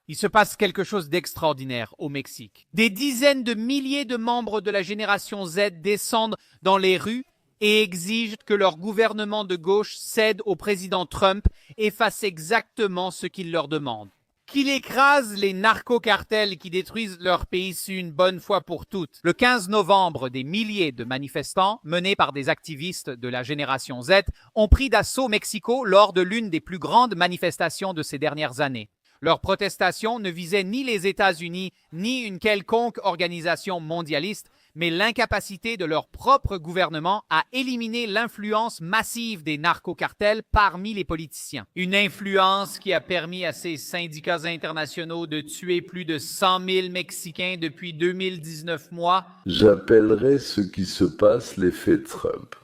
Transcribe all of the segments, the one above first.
Il se passe quelque chose d'extraordinaire au Mexique. Des dizaines de milliers de membres de la génération Z descendent dans les rues et exigent que leur gouvernement de gauche cède au président Trump et fasse exactement ce qu'il leur demande. Qu'il écrase les narcocartels qui détruisent leur pays une bonne fois pour toutes. Le 15 novembre, des milliers de manifestants, menés par des activistes de la génération Z, ont pris d'assaut Mexico lors de l'une des plus grandes manifestations de ces dernières années. Leur protestation ne visait ni les États-Unis ni une quelconque organisation mondialiste, mais l'incapacité de leur propre gouvernement à éliminer l'influence massive des narcocartels parmi les politiciens. Une influence qui a permis à ces syndicats internationaux de tuer plus de 100 000 Mexicains depuis 2019 mois. J'appellerais ce qui se passe l'effet Trump.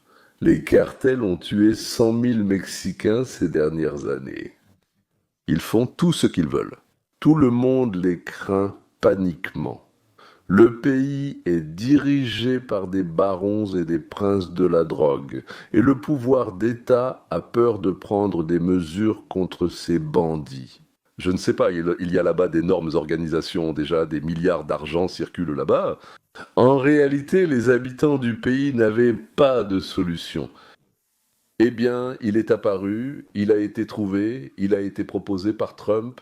Les cartels ont tué 100 000 Mexicains ces dernières années. Ils font tout ce qu'ils veulent. Tout le monde les craint paniquement. Le pays est dirigé par des barons et des princes de la drogue, et le pouvoir d'État a peur de prendre des mesures contre ces bandits. Je ne sais pas, il y a là-bas d'énormes organisations, déjà des milliards d'argent circulent là-bas. En réalité, les habitants du pays n'avaient pas de solution. Eh bien, il est apparu, il a été trouvé, il a été proposé par Trump.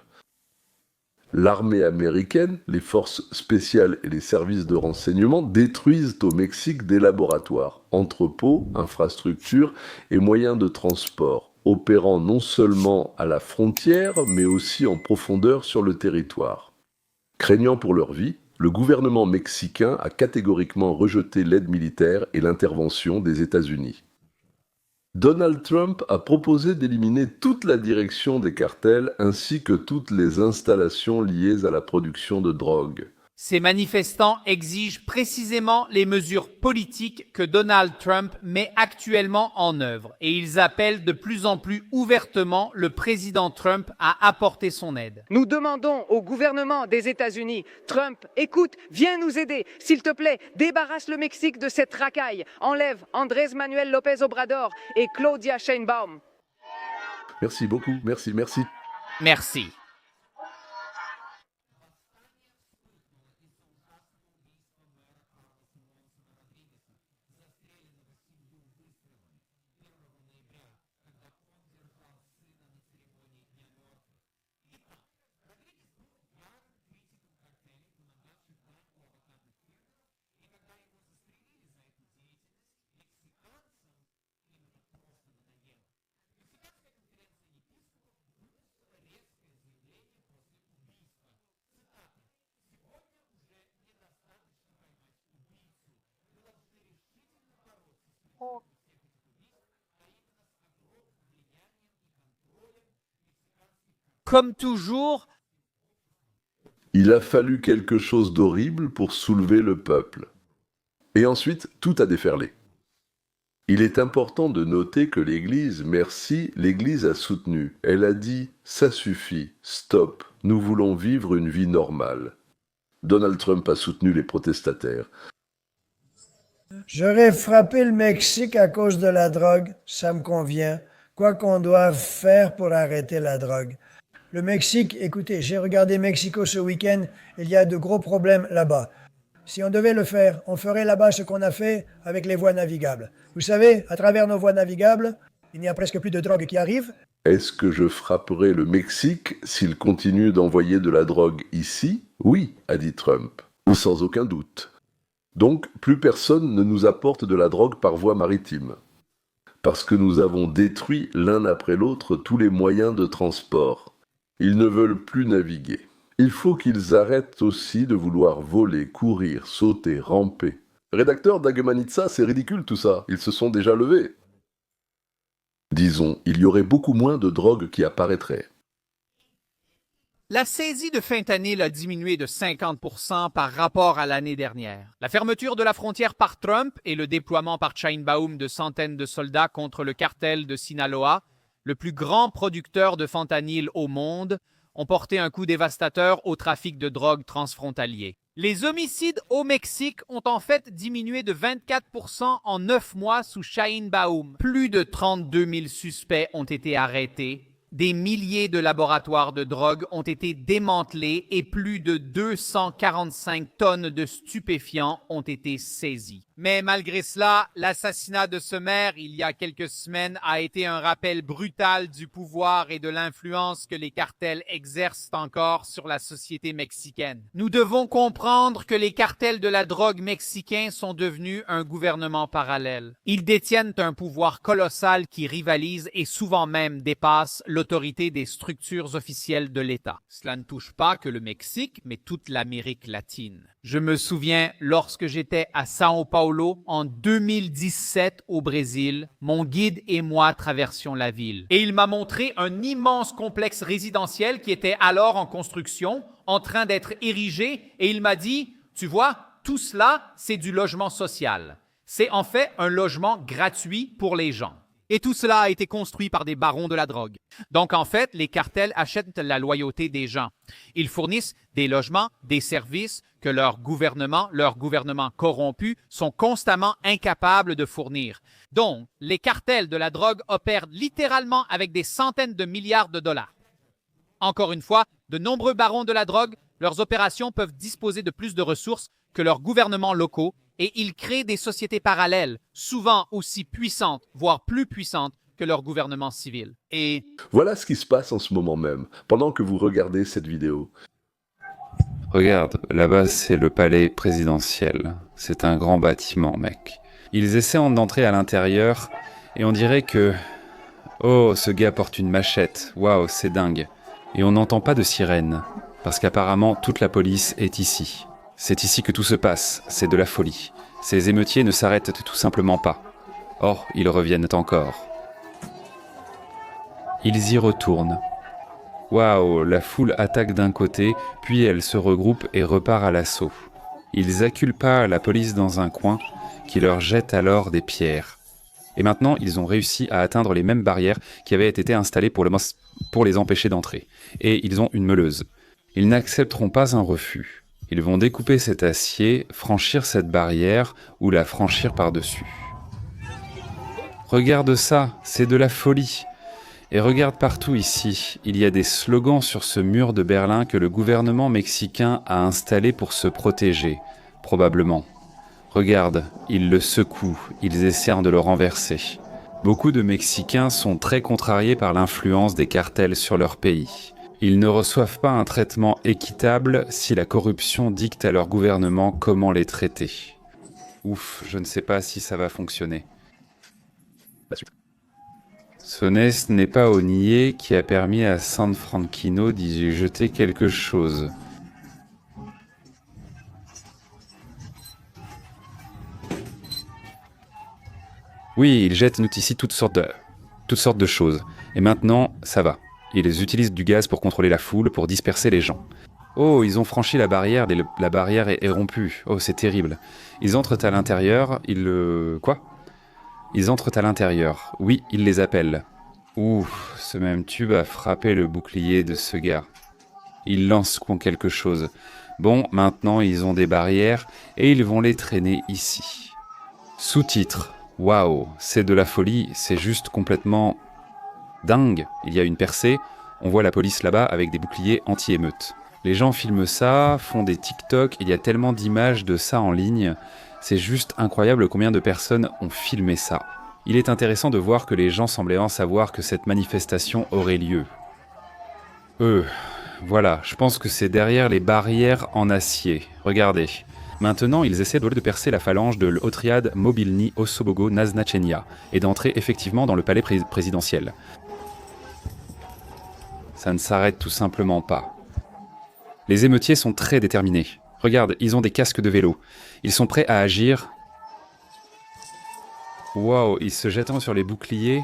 L'armée américaine, les forces spéciales et les services de renseignement détruisent au Mexique des laboratoires, entrepôts, infrastructures et moyens de transport, opérant non seulement à la frontière, mais aussi en profondeur sur le territoire. Craignant pour leur vie, le gouvernement mexicain a catégoriquement rejeté l'aide militaire et l'intervention des États-Unis. Donald Trump a proposé d'éliminer toute la direction des cartels ainsi que toutes les installations liées à la production de drogue. Ces manifestants exigent précisément les mesures politiques que Donald Trump met actuellement en œuvre et ils appellent de plus en plus ouvertement le président Trump à apporter son aide. Nous demandons au gouvernement des États-Unis, Trump, écoute, viens nous aider, s'il te plaît, débarrasse le Mexique de cette racaille, enlève Andrés Manuel López Obrador et Claudia Sheinbaum. Merci beaucoup, merci. Merci. Comme toujours, il a fallu quelque chose d'horrible pour soulever le peuple. Et ensuite, tout a déferlé. Il est important de noter que l'Église, merci, l'Église a soutenu. Elle a dit « ça suffit, stop, nous voulons vivre une vie normale ». Donald Trump a soutenu les protestataires. J'aurais frappé le Mexique à cause de la drogue, ça me convient. Quoi qu'on doive faire pour arrêter la drogue. Le Mexique, écoutez, j'ai regardé Mexico ce week-end, il y a de gros problèmes là-bas. Si on devait le faire, on ferait là-bas ce qu'on a fait avec les voies navigables. Vous savez, à travers nos voies navigables, il n'y a presque plus de drogue qui arrive. Est-ce que je frapperai le Mexique s'il continue d'envoyer de la drogue ici ? Oui, a dit Trump, sans aucun doute. Donc, plus personne ne nous apporte de la drogue par voie maritime. Parce que nous avons détruit l'un après l'autre tous les moyens de transport. Ils ne veulent plus naviguer. Il faut qu'ils arrêtent aussi de vouloir voler, courir, sauter, ramper. Rédacteur d'Agemanitsa, c'est ridicule tout ça, ils se sont déjà levés. Disons, il y aurait beaucoup moins de drogue qui apparaîtrait. la saisie de fentanyl a diminué de 50% par rapport à l'année dernière. La fermeture de la frontière par Trump et le déploiement par Sheinbaum de centaines de soldats contre le cartel de Sinaloa, le plus grand producteur de fentanyl au monde, ont porté un coup dévastateur au trafic de drogue transfrontalier. Les homicides au Mexique ont en fait diminué de 24% en 9 mois sous Sheinbaum. Plus de 32 000 suspects ont été arrêtés Des milliers de laboratoires de drogue ont été démantelés et plus de 245 tonnes de stupéfiants ont été saisies. Mais malgré cela, l'assassinat de ce maire il y a quelques semaines a été un rappel brutal du pouvoir et de l'influence que les cartels exercent encore sur la société mexicaine. Nous devons comprendre que les cartels de la drogue mexicains sont devenus un gouvernement parallèle. Ils détiennent un pouvoir colossal qui rivalise et souvent même dépasse l'autorité des structures officielles de l'État. Cela ne touche pas que le Mexique, mais toute l'Amérique latine. Je me souviens, lorsque j'étais à São Paulo en 2017 au Brésil, mon guide et moi traversions la ville. Et il m'a montré un immense complexe résidentiel qui était alors en construction, en train d'être érigé, et il m'a dit, tu vois, tout cela, c'est du logement social. C'est en fait un logement gratuit pour les gens. Et tout cela a été construit par des barons de la drogue. Donc, en fait, les cartels achètent la loyauté des gens. Ils fournissent des logements, des services que leurs gouvernements corrompus, sont constamment incapables de fournir. Donc, les cartels de la drogue opèrent littéralement avec des centaines de milliards de dollars. Encore une fois, de nombreux barons de la drogue, leurs opérations peuvent disposer de plus de ressources que leurs gouvernements locaux, et ils créent des sociétés parallèles, souvent aussi puissantes, voire plus puissantes que leur gouvernement civil. Et Voilà ce qui se passe en ce moment même, pendant que vous regardez cette vidéo. Regarde, là-bas c'est le palais présidentiel. C'est un grand bâtiment, mec. Ils essaient d'entrer à l'intérieur, et on dirait que... Oh, ce gars porte une machette. Waouh, c'est dingue. Et on n'entend pas de sirène, parce qu'apparemment toute la police est ici. C'est ici que tout se passe, c'est de la folie. Ces émeutiers ne s'arrêtent tout simplement pas. Or, ils reviennent encore. Ils y retournent. Waouh, la foule attaque d'un côté, puis elle se regroupe et repart à l'assaut. Ils acculpent la police dans un coin, qui leur jette alors des pierres. Et maintenant, ils ont réussi à atteindre les mêmes barrières qui avaient été installées pour les empêcher d'entrer. Et ils ont une meuleuse. Ils n'accepteront pas un refus. Ils vont découper cet acier, franchir cette barrière ou la franchir par-dessus. Regarde ça, c'est de la folie. Et regarde partout ici, il y a des slogans sur ce mur de Berlin que le gouvernement mexicain a installé pour se protéger, probablement. Regarde, ils le secouent, ils essaient de le renverser. Beaucoup de Mexicains sont très contrariés par l'influence des cartels sur leur pays. Ils ne reçoivent pas un traitement équitable si la corruption dicte à leur gouvernement comment les traiter. Ouf, je ne sais pas si ça va fonctionner. Ce n'est pas au niais qui a permis à San Francisco d'y jeter quelque chose. Oui, ils jettent ici toutes sortes de choses. Et maintenant, ça va. Ils utilisent du gaz pour contrôler la foule, pour disperser les gens. Oh, ils ont franchi la barrière, la barrière est rompue. Oh, c'est terrible. Ils entrent à l'intérieur, Quoi ? Ils entrent à l'intérieur. Oui, ils les appellent. Ouh, ce même tube a frappé le bouclier de ce gars. Ils lancent quelque chose. Bon, maintenant ils ont des barrières et ils vont les traîner ici. Sous-titres. Waouh, c'est de la folie, c'est juste complètement... dingue, il y a une percée, on voit la police là-bas avec des boucliers anti-émeute. Les gens filment ça, font des TikTok, il y a tellement d'images de ça en ligne, c'est juste incroyable combien de personnes ont filmé ça. Il est intéressant de voir que les gens semblaient en savoir que cette manifestation aurait lieu. Voilà, je pense que c'est derrière les barrières en acier, regardez. Maintenant, ils essaient de percer la phalange de l'Otriad Mobilni Osobogo Naznaczenia et d'entrer effectivement dans le palais présidentiel. Ça ne s'arrête tout simplement pas. Les émeutiers sont très déterminés. Regarde, ils ont des casques de vélo. Ils sont prêts à agir. Waouh, ils se jettent sur les boucliers.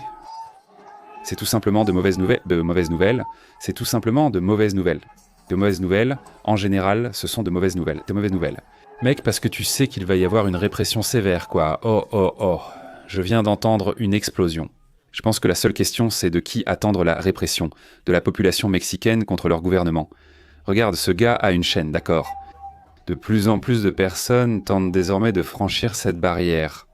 C'est tout simplement de mauvaises nouvelles. C'est tout simplement de mauvaises nouvelles. De mauvaises nouvelles, en général, ce sont de mauvaises nouvelles. De mauvaises nouvelles. Mec, parce que tu sais qu'il va y avoir une répression sévère, quoi. Oh. Je viens d'entendre une explosion. Je pense que la seule question, c'est de qui attendre la répression. De la population mexicaine contre leur gouvernement. Regarde, ce gars a une chaîne, d'accord. De plus en plus de personnes tentent désormais de franchir cette barrière.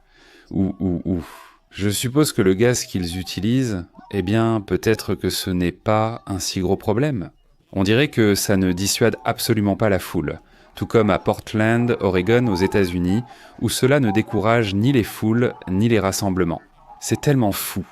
Je suppose que le gaz qu'ils utilisent Eh bien, peut-être que ce n'est pas un si gros problème. On dirait que ça ne dissuade absolument pas la foule, tout comme à Portland, Oregon, aux États-Unis, où cela ne décourage ni les foules ni les rassemblements. C'est tellement fou.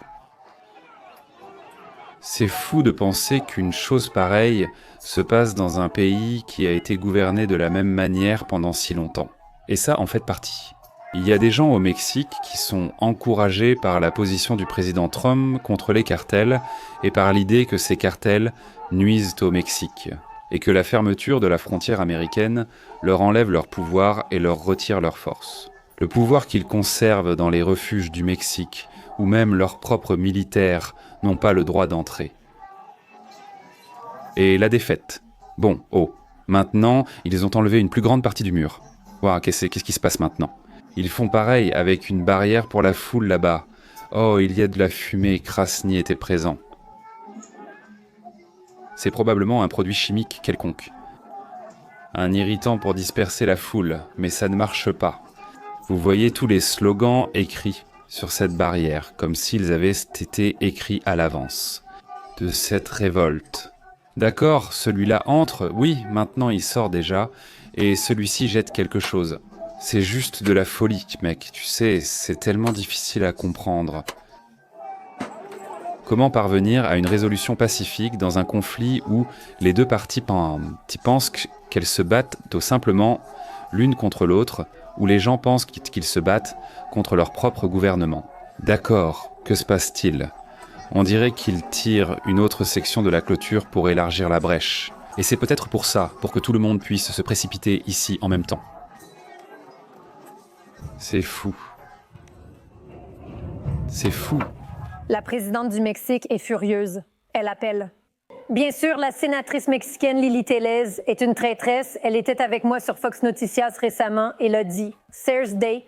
C'est fou de penser qu'une chose pareille se passe dans un pays qui a été gouverné de la même manière pendant si longtemps. Et ça en fait partie. Il y a des gens au Mexique qui sont encouragés par la position du président Trump contre les cartels et par l'idée que ces cartels nuisent au Mexique et que la fermeture de la frontière américaine leur enlève leur pouvoir et leur retire leur force. Le pouvoir qu'ils conservent dans les refuges du Mexique ou même leurs propres militaires n'ont pas le droit d'entrer. Et la défaite. Bon, maintenant, ils ont enlevé une plus grande partie du mur. Ouah, qu'est-ce qui se passe maintenant? Ils font pareil avec une barrière pour la foule là-bas. Oh, il y a de la fumée, Krasny était présent. C'est probablement un produit chimique quelconque. Un irritant pour disperser la foule, mais ça ne marche pas. Vous voyez tous les slogans écrits sur cette barrière, comme s'ils avaient été écrits à l'avance. De cette révolte. D'accord, celui-là entre, oui, maintenant il sort déjà, et celui-ci jette quelque chose. C'est juste de la folie, mec, tu sais, c'est tellement difficile à comprendre. Comment parvenir à une résolution pacifique dans un conflit où les deux parties pensent qu'elles se battent tout simplement l'une contre l'autre, où les gens pensent qu'ils se battent contre leur propre gouvernement. D'accord, que se passe-t-il? On dirait qu'ils tirent une autre section de la clôture pour élargir la brèche. Et c'est peut-être pour ça, pour que tout le monde puisse se précipiter ici en même temps. C'est fou. C'est fou. La présidente du Mexique est furieuse. Elle appelle. Bien sûr, la sénatrice mexicaine Lili Tellez est une traîtresse. Elle était avec moi sur Fox Noticias récemment et l'a dit. Thursday.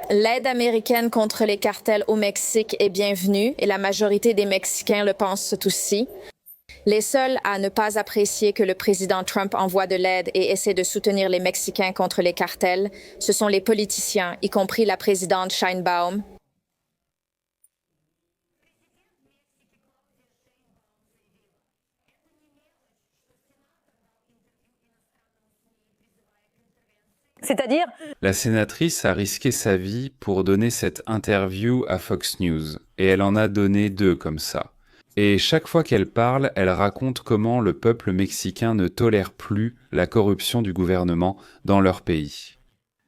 L'aide américaine contre les cartels au Mexique est bienvenue et la majorité des Mexicains le pensent aussi. Les seuls à ne pas apprécier que le président Trump envoie de l'aide et essaie de soutenir les Mexicains contre les cartels, ce sont les politiciens, y compris la présidente Sheinbaum. C'est-à-dire? La sénatrice a risqué sa vie pour donner cette interview à Fox News, et elle en a donné 2 comme ça. Et chaque fois qu'elle parle, elle raconte comment le peuple mexicain ne tolère plus la corruption du gouvernement dans leur pays.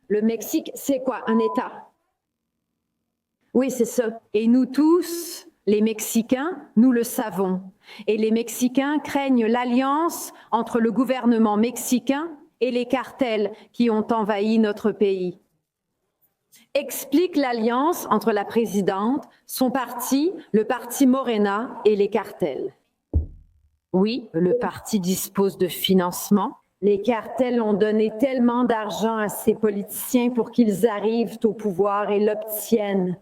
Le Mexique, c'est quoi? Un État? Oui, c'est ça. Et nous tous, les Mexicains, nous le savons. Et les Mexicains craignent l'alliance entre le gouvernement mexicain et les cartels qui ont envahi notre pays. Explique l'alliance entre la présidente, son parti, le parti Morena et les cartels. Oui, le parti dispose de financement. Les cartels ont donné tellement d'argent à ces politiciens pour qu'ils arrivent au pouvoir et l'obtiennent.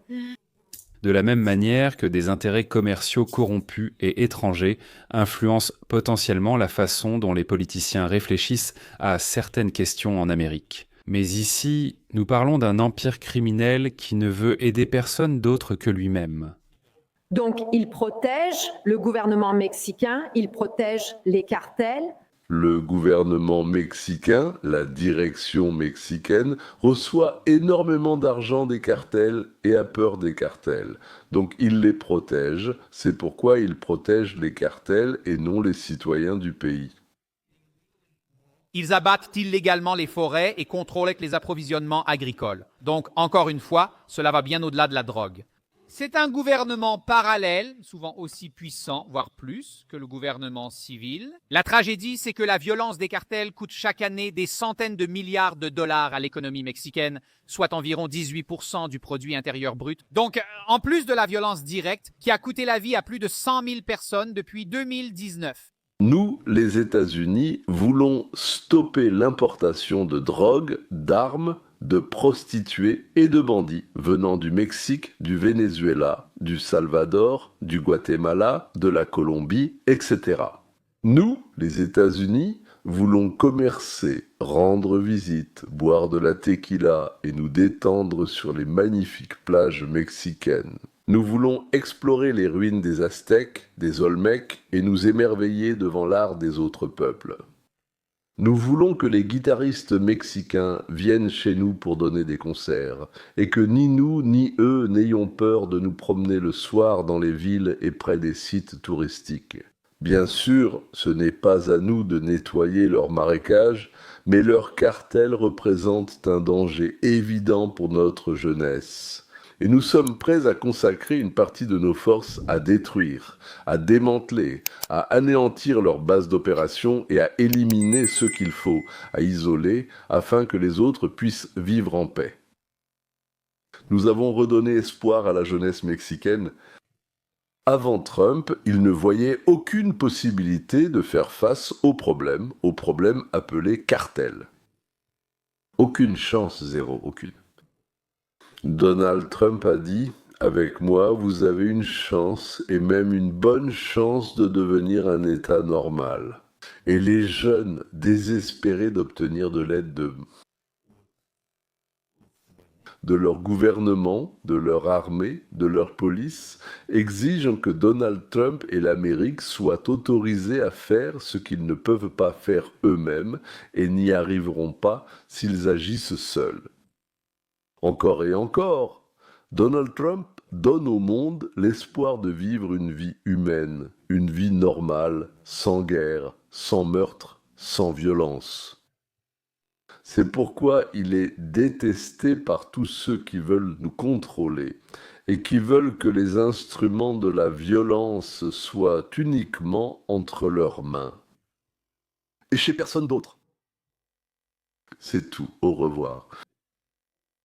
De la même manière que des intérêts commerciaux corrompus et étrangers influencent potentiellement la façon dont les politiciens réfléchissent à certaines questions en Amérique. Mais ici, nous parlons d'un empire criminel qui ne veut aider personne d'autre que lui-même. Donc, il protège le gouvernement mexicain, il protège les cartels. Le gouvernement mexicain, la direction mexicaine, reçoit énormément d'argent des cartels et a peur des cartels. Donc il les protège, c'est pourquoi il protège les cartels et non les citoyens du pays. Ils abattent illégalement les forêts et contrôlent les approvisionnements agricoles. Donc, encore une fois, cela va bien au-delà de la drogue. C'est un gouvernement parallèle, souvent aussi puissant, voire plus, que le gouvernement civil. La tragédie, c'est que la violence des cartels coûte chaque année des centaines de milliards de dollars à l'économie mexicaine, soit environ 18% du produit intérieur brut. Donc, en plus de la violence directe, qui a coûté la vie à plus de 100 000 personnes depuis 2019. Nous, les États-Unis, voulons stopper l'importation de drogue, d'armes, de prostituées et de bandits venant du Mexique, du Venezuela, du Salvador, du Guatemala, de la Colombie, etc. Nous, les États-Unis, voulons commercer, rendre visite, boire de la tequila et nous détendre sur les magnifiques plages mexicaines. Nous voulons explorer les ruines des Aztèques, des Olmèques et nous émerveiller devant l'art des autres peuples. Nous voulons que les guitaristes mexicains viennent chez nous pour donner des concerts et que ni nous ni eux n'ayons peur de nous promener le soir dans les villes et près des sites touristiques. Bien sûr, ce n'est pas à nous de nettoyer leurs marécages, mais leurs cartels représentent un danger évident pour notre jeunesse. Et nous sommes prêts à consacrer une partie de nos forces à détruire, à démanteler, à anéantir leur base d'opération et à éliminer ceux qu'il faut, à isoler, afin que les autres puissent vivre en paix. Nous avons redonné espoir à la jeunesse mexicaine. Avant Trump, ils ne voyaient aucune possibilité de faire face au problème appelé cartel. Aucune chance, zéro, aucune. Donald Trump a dit « Avec moi, vous avez une chance, et même une bonne chance de devenir un État normal. » Et les jeunes, désespérés d'obtenir de l'aide de leur gouvernement, de leur armée, de leur police, exigent que Donald Trump et l'Amérique soient autorisés à faire ce qu'ils ne peuvent pas faire eux-mêmes et n'y arriveront pas s'ils agissent seuls. Encore et encore, Donald Trump donne au monde l'espoir de vivre une vie humaine, une vie normale, sans guerre, sans meurtre, sans violence. C'est pourquoi il est détesté par tous ceux qui veulent nous contrôler et qui veulent que les instruments de la violence soient uniquement entre leurs mains. Et chez personne d'autre. C'est tout, au revoir.